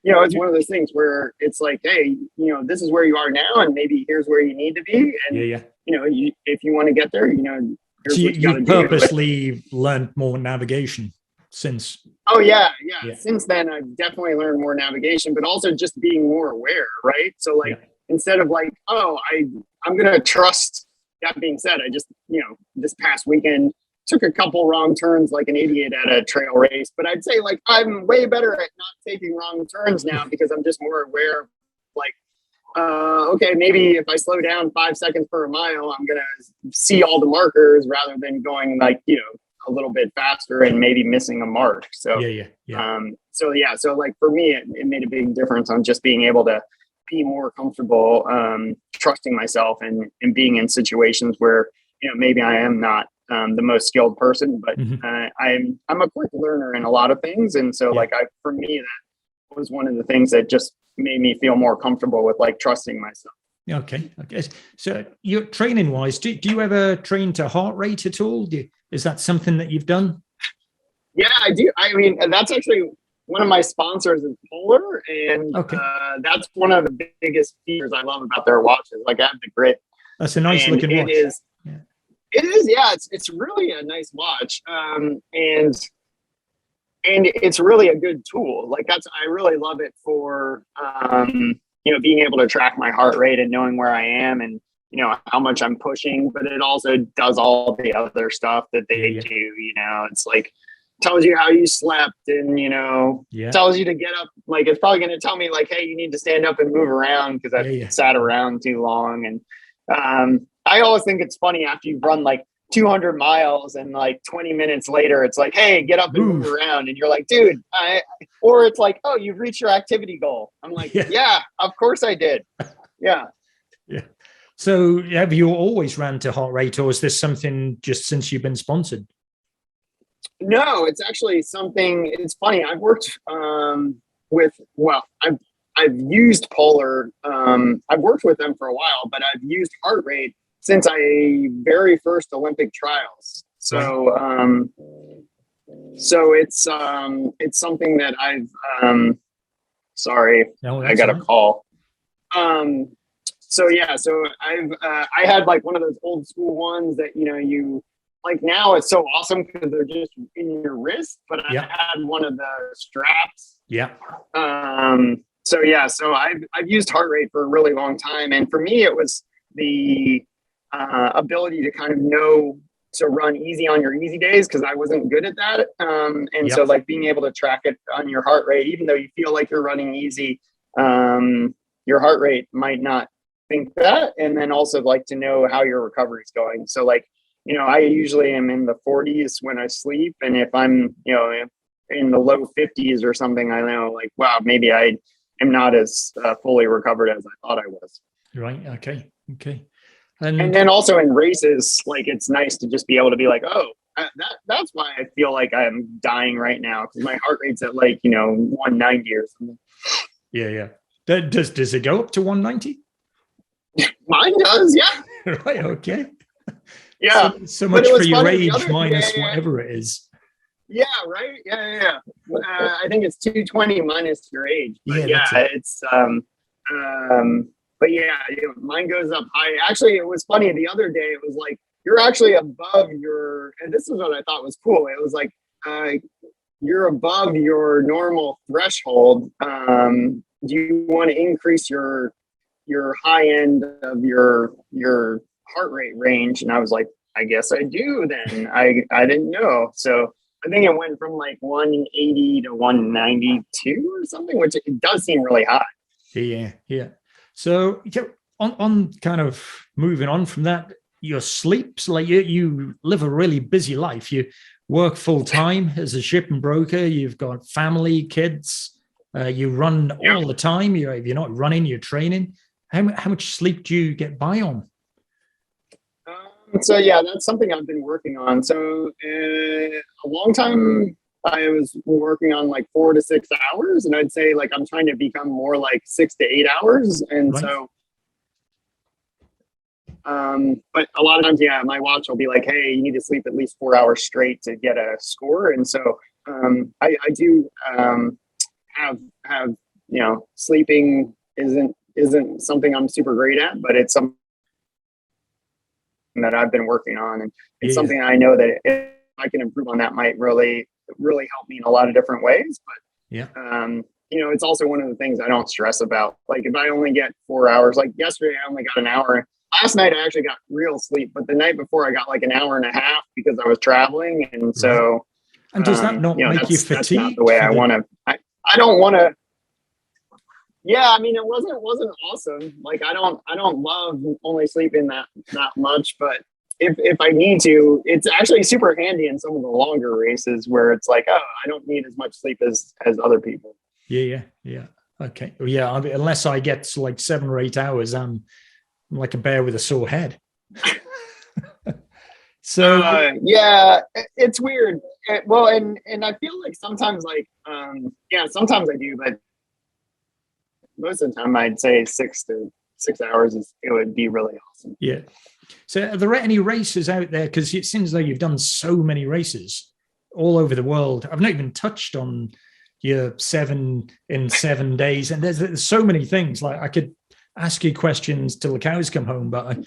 you know, it's one of those things where it's like, hey, you know, this is where you are now, and maybe here's where you need to be. And, you know, if you want to get there, you know, here's so what you got to do. Purposely learned more navigation since. Oh, yeah. Since then, I've definitely learned more navigation, but also just being more aware, right? So, like, instead of like, oh, I'm going to trust. That being said, I just, you know, this past weekend took a couple wrong turns like an idiot at a trail race, but I'd say, like, I'm way better at not taking wrong turns now because I'm just more aware of, like, okay, maybe if I slow down 5 seconds per mile, I'm going to see all the markers rather than going, like, you know, a little bit faster and maybe missing a mark. So, so like for me, it made a big difference on just being able to be more comfortable, trusting myself and being in situations where, you know, maybe I am not the most skilled person, but I'm a quick learner in a lot of things. And so like for me, that was one of the things that just made me feel more comfortable with, like, trusting myself. Okay. So you're training wise, do you ever train to heart rate at all? Is that something that you've done? Yeah, I do. I mean, that's actually one of my sponsors is Polar, and that's one of the biggest features I love about their watches. Like, I have the Grit. That's a nice looking watch. It is. Yeah, it's really a nice watch. And it's really a good tool. Like, I really love it for, you know, being able to track my heart rate and knowing where I am and, you know, how much I'm pushing, but it also does all the other stuff that they do. You know, it's like, tells you how you slept and, you know, tells you to get up. Like, it's probably going to tell me, like, hey, you need to stand up and move around because I've sat around too long. And I always think it's funny after you've run like 200 miles and like 20 minutes later, it's like, hey, get up and move around. And you're like, dude, or it's like, oh, you've reached your activity goal. I'm like, yeah, of course I did. Yeah. So have you always ran to heart rate, or is this something just since you've been sponsored? No, it's actually something. It's funny. I've worked with. Well, I've used Polar. I've worked with them for a while, but I've used heart rate since I very first Olympic trials. So right. So it's something that I've. Sorry, no, I got a right. call. So yeah, so I had like one of those old school ones that you like. Now it's so awesome because they're just in your wrist, but I had one of the straps. Yeah. So yeah, so I've used heart rate for a really long time, and for me it was the ability to kind of know to run easy on your easy days, because I wasn't good at that. So like being able to track it on your heart rate, even though you feel like you're running easy, your heart rate might not think that. And then also like to know how your recovery is going. So like, I usually am in the 40s when I sleep. And if I'm, in the low 50s or something, I know like, wow, maybe I am not as fully recovered as I thought I was. Right. Okay. And then also in races, like it's nice to just be able to be like, oh, that's why I feel like I'm dying right now, because my heart rate's at like 190 or something. Yeah. Does it go up to 190? Mine does, yeah. Right. Okay. Yeah. So much for your age minus whatever it is. Yeah. Right. Yeah. I think it's 220 minus your age. But it's but yeah, mine goes up high. Actually, it was funny. The other day, it was like, you're actually above your, and this is what I thought was cool. It was like, you're above your normal threshold. Do you want to increase your high end of your heart rate range? And I was like, I guess I do then. I didn't know. So I think it went from like 180 to 192 or something, which it does seem really high. Yeah. So on kind of moving on from that, your sleeps, like you live a really busy life. You work full time as a shipping broker. You've got family, kids. You run all the time. If you're not running, you're training. How much sleep do you get by on? So yeah, that's something I've been working on. So a long time I was working on like 4 to 6 hours, and I'd say like I'm trying to become more like 6 to 8 hours. And so, but a lot of times, my watch will be like, hey, you need to sleep at least 4 hours straight to get a score. And so I do have sleeping isn't something I'm super great at, but it's something that I've been working on, and it's something I know that if I can improve on, that might really help me in a lot of different ways. But it's also one of the things I don't stress about. Like if I only get 4 hours, like yesterday I only got an hour. Last night I actually got real sleep, but the night before I got like an hour and a half because I was traveling. And so, and does that not make you fatigued? That's not the way I want to. I don't want to. Yeah, I mean, it wasn't awesome. Like I don't love only sleeping that much, but if I need to, it's actually super handy in some of the longer races where it's like, oh, I don't need as much sleep as other people. Yeah. Okay. Well, yeah. I mean, unless I get to like 7 or 8 hours, I'm like a bear with a sore head. So yeah, it's weird. Well, and I feel like sometimes like sometimes I do, but most of the time I'd say 6 hours it would be really awesome. Yeah. So are there any races out there? Because it seems like you've done so many races all over the world. I've not even touched on your 7 in 7 days. And there's so many things. Like I could ask you questions till the cows come home, but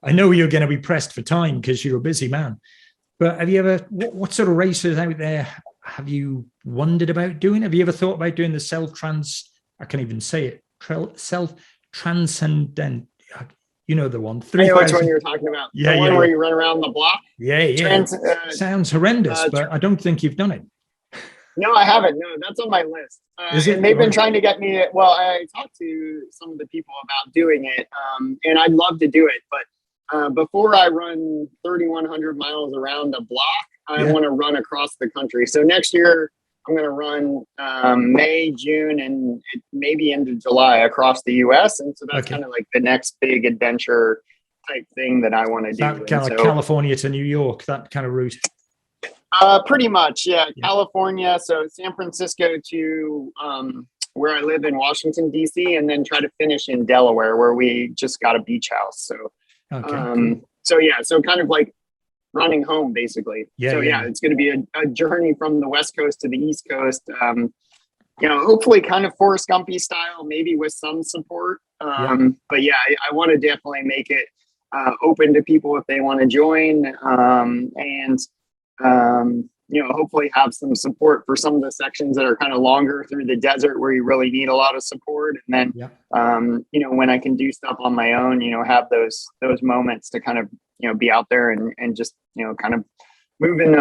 I know you're going to be pressed for time because you're a busy man. But have you ever, what sort of races out there have you wondered about doing? Have you ever thought about doing the I can't even say it, self-transcendent, the one. 3, I know which one you're talking about. Yeah, the one where you run around the block. Yeah. Sounds horrendous, but I don't think you've done it. No, I haven't. No, that's on my list. And they've been trying to get me. Well, I talked to some of the people about doing it, and I'd love to do it. But before I run 3,100 miles around a block, I want to run across the country. So next year, I'm going to run May, June, and maybe into July across the U.S. And so that's kind of like the next big adventure type thing that I want to do. That kind of like California to New York, that kind of route. Pretty much, yeah. California, so San Francisco to where I live in Washington, D.C., and then try to finish in Delaware, where we just got a beach house. So, cool. So kind of like running home, basically. It's going to be a journey from the West Coast to the East Coast. Hopefully kind of Forrest Gumpy style, maybe with some support. But I want to definitely make it open to people if they want to join. Hopefully have some support for some of the sections that are kind of longer through the desert where you really need a lot of support. And then, when I can do stuff on my own, have those moments to kind of, be out there and just, kind of moving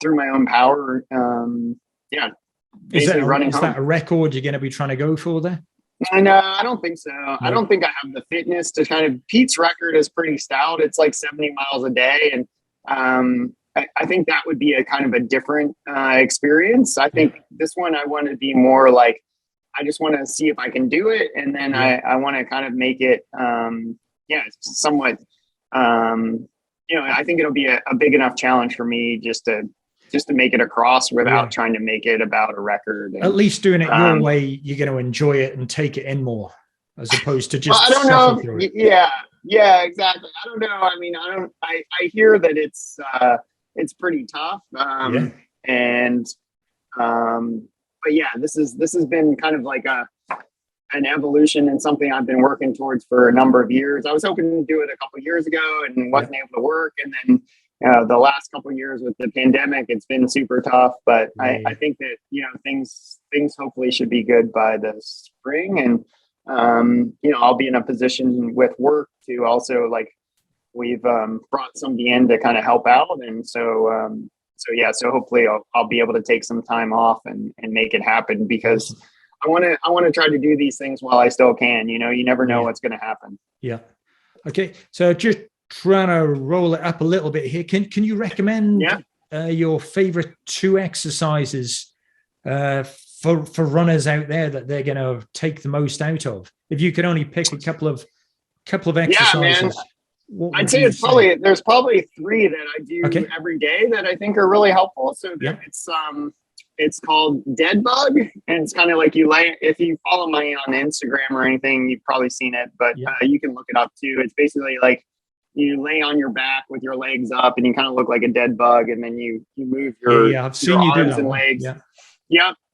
through my own power. Is that a record you're going to be trying to go for there? No, I don't think so. No. I don't think I have the fitness to kind of. Pete's record is pretty stout. It's like 70 miles a day. And I think that would be a kind of a different experience. I think this one, I want to be more like, I just want to see if I can do it. And then I want to kind of make it, somewhat, I think it'll be a big enough challenge for me just to make it across without trying to make it about a record. And, at least doing it your way, you're going to enjoy it and take it in more, as opposed to just. I don't know. Yeah, exactly. I don't know. I mean, I hear that it's pretty tough. But this has been kind of like an evolution and something I've been working towards for a number of years. I was hoping to do it a couple of years ago and wasn't able to work. And then the last couple of years with the pandemic, it's been super tough, but I think that, things hopefully should be good by the spring. And, I'll be in a position with work to also we've brought somebody in to kind of help out. And so hopefully I'll be able to take some time off and make it happen, because I want to try to do these things while I still can. You never know what's going to happen. Yeah. Okay. So just trying to roll it up a little bit here. Can you recommend your favorite 2 exercises for runners out there that they're going to take the most out of? If you could only pick a couple of exercises. I'd say there's probably 3 that I do every day that I think are really helpful. So it's called Dead Bug, and it's kind of like if you follow me on Instagram or anything, you've probably seen it, but you can look it up too. It's basically like you lay on your back with your legs up and you kind of look like a dead bug, and then you move your I've seen you do arms and legs.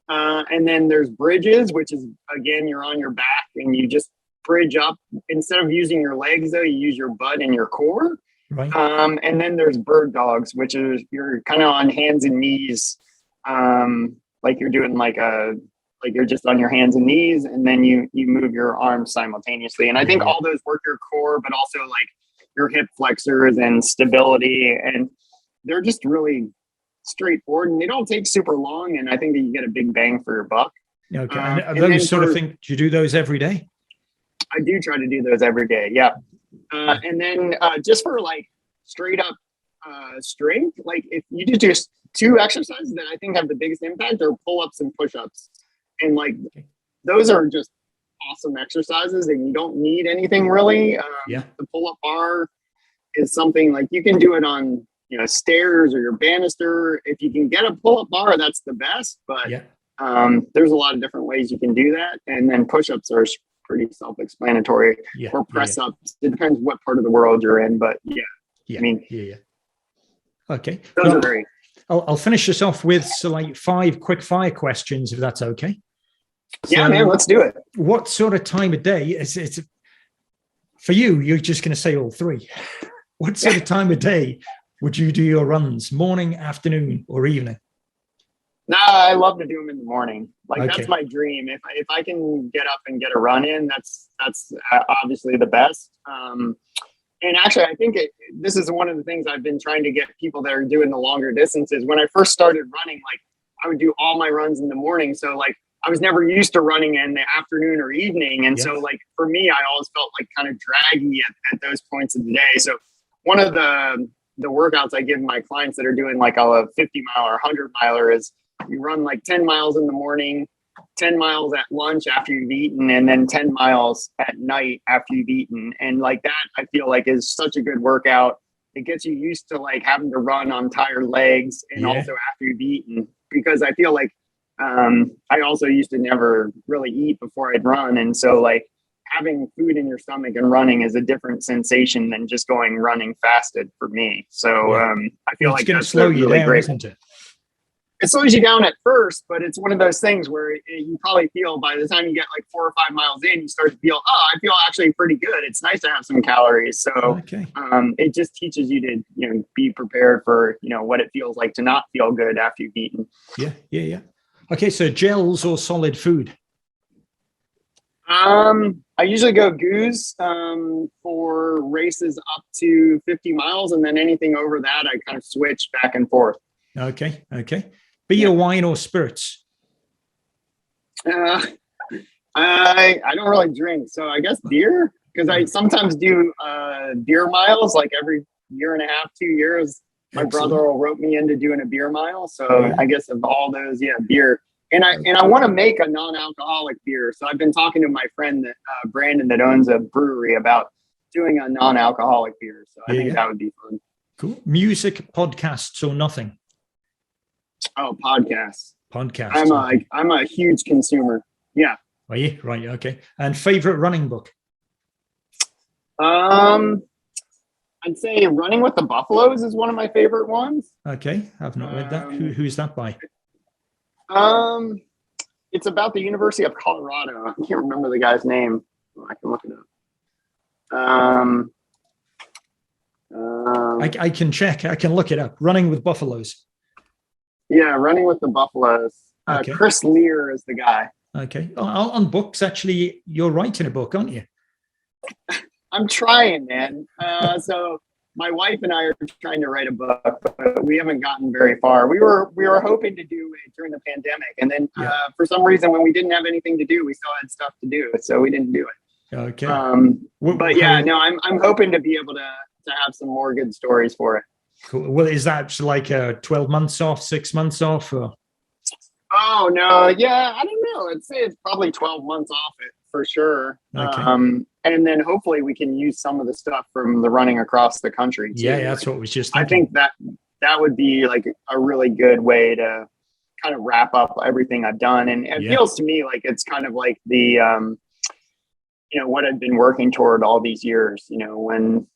And then there's bridges, which is, again, you're on your back and you just bridge up. Instead of using your legs, though, you use your butt and your core. Right. And then there's bird dogs, which is you're kind of on hands and knees, like you're doing like you're just on your hands and knees, and then you move your arms simultaneously. And I think all those work your core, but also like your hip flexors and stability, and they're just really straightforward, and they don't take super long, and I think that you get a big bang for your buck. Okay. And those sort of things, do you do those every day? I do try to do those every day. Yeah. And then just for like straight up strength, like if you do just 2 exercises that I think have the biggest impact are pull-ups and push-ups. And like, those are just awesome exercises, and you don't need anything really. The pull-up bar is something like you can do it on, stairs or your banister. If you can get a pull-up bar, that's the best, but there's a lot of different ways you can do that. And then push-ups are pretty self-explanatory, or press-ups. It depends what part of the world you're in, but Okay. Those are great. I'll finish this off with 5 quick fire questions, if that's okay. Yeah, man, let's do it. What sort of time of day is it for you? You're just going to say all 3. What sort of time of day would you do your runs? Morning, afternoon, or evening? No, I love to do them in the morning. That's my dream. If I can get up and get a run in, that's obviously the best. And actually, I think this is one of the things I've been trying to get people that are doing the longer distances. When I first started running, I would do all my runs in the morning. So I was never used to running in the afternoon or evening. And so for me, I always felt kind of draggy at those points of the day. So one of the workouts I give my clients that are doing a 50 mile or 100 miler is you run 10 miles in the morning, 10 miles at lunch after you've eaten, and then 10 miles at night after you've eaten. And like that, I feel like is such a good workout. It gets you used to like having to run on tired legs and also after you've eaten, because I feel like I also used to never really eat before I'd run. And so like having food in your stomach and running is a different sensation than just going running fasted for me. So I feel like it's going to slow you down, isn't it? It slows you down at first, but it's one of those things where you probably feel by the time you get like 4 or 5 miles in, you start to feel, I feel actually pretty good. It's nice to have some calories. So it just teaches you to, be prepared for, what it feels like to not feel good after you've eaten. Yeah. Okay. So gels or solid food? I usually go goose for races up to 50 miles. And then anything over that, I kind of switch back and forth. Okay. Beer, wine, or spirits? I don't really drink, so I guess beer, because I sometimes do beer miles, like every year and a half, 2 years. My brother will rope me into doing a beer mile, so I guess of all those, beer. And I want to make a non-alcoholic beer, so I've been talking to my friend that Brandon that owns a brewery about doing a non-alcoholic beer. So I think that would be fun. Cool. Music, podcasts, or nothing? Oh, podcasts. Podcasts. I'm a huge consumer. Yeah. Are you? Right. Okay. And favorite running book? I'd say Running with the Buffaloes is one of my favorite ones. Okay. I've not read that. Who's that by? It's about the University of Colorado. I can't remember the guy's name. I can look it up. I can check. I can look it up. Running with Buffaloes. Yeah, Running with the Buffaloes. Chris Lear is the guy. Okay. On books, actually, you're writing a book, aren't you? I'm trying, man. So my wife and I are trying to write a book, but we haven't gotten very far. We were hoping to do it during the pandemic, and then for some reason, when we didn't have anything to do, we still had stuff to do, so we didn't do it. Okay. I'm hoping to be able to have some more good stories for it. Cool. Well, is that like 12 months off, 6 months off? Or? Oh, no. Yeah, I don't know. I'd say it's probably 12 months off it for sure. Okay. And then hopefully we can use some of the stuff from the running across the country too. Yeah, that's what we was just thinking. I think that would be like a really good way to kind of wrap up everything I've done. And it feels to me like it's kind of like the, what I've been working toward all these years, when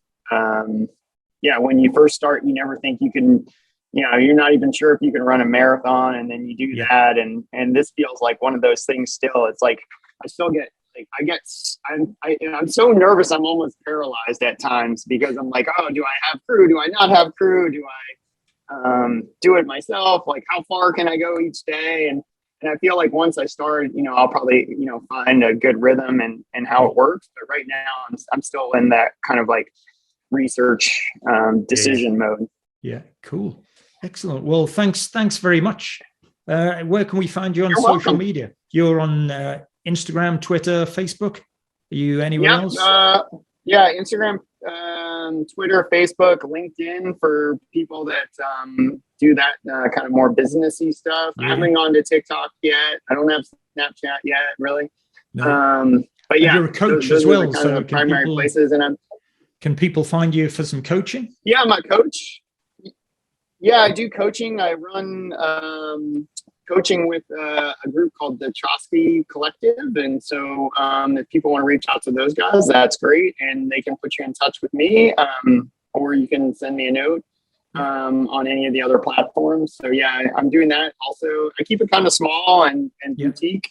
you first start, you never think you can, you're not even sure if you can run a marathon, and then you do that. And this feels like one of those things still. It's like, I still get, I'm so nervous. I'm almost paralyzed at times because I'm like, oh, do I have crew? Do I not have crew? Do I do it myself? Like, how far can I go each day? And I feel like once I start, I'll probably, find a good rhythm and how it works. But right now I'm still in that kind of like research decision mode. Yeah. Cool. Excellent. Well, thanks very much. Where can we find you on You're social welcome. media? You're on Instagram, Twitter, Facebook. Are you anywhere else? Instagram, Twitter, Facebook, LinkedIn for people that do that kind of more businessy stuff. I haven't gone to TikTok yet. I don't have Snapchat yet, really. No. But yeah, you're a coach those as well. are the kind So of primary places. And can people find you for some coaching? Yeah, I'm a coach. Yeah, I do coaching. I run coaching with a group called the Chosky Collective. And so if people want to reach out to those guys, that's great. And they can put you in touch with me, or you can send me a note on any of the other platforms. So yeah, I'm doing that. Also, I keep it kind of small and boutique.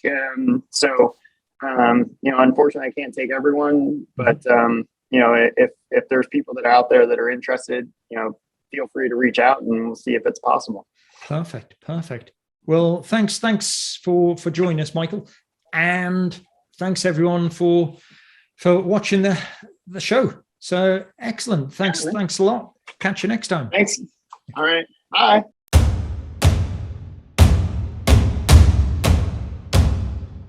Unfortunately, I can't take everyone, but if there's people that are out there that are interested, feel free to reach out and we'll see if it's possible. Perfect. Well, thanks for joining us, Michael, and thanks everyone for watching the show. So excellent. Thanks a lot. Catch you next time. Thanks. All right. Bye.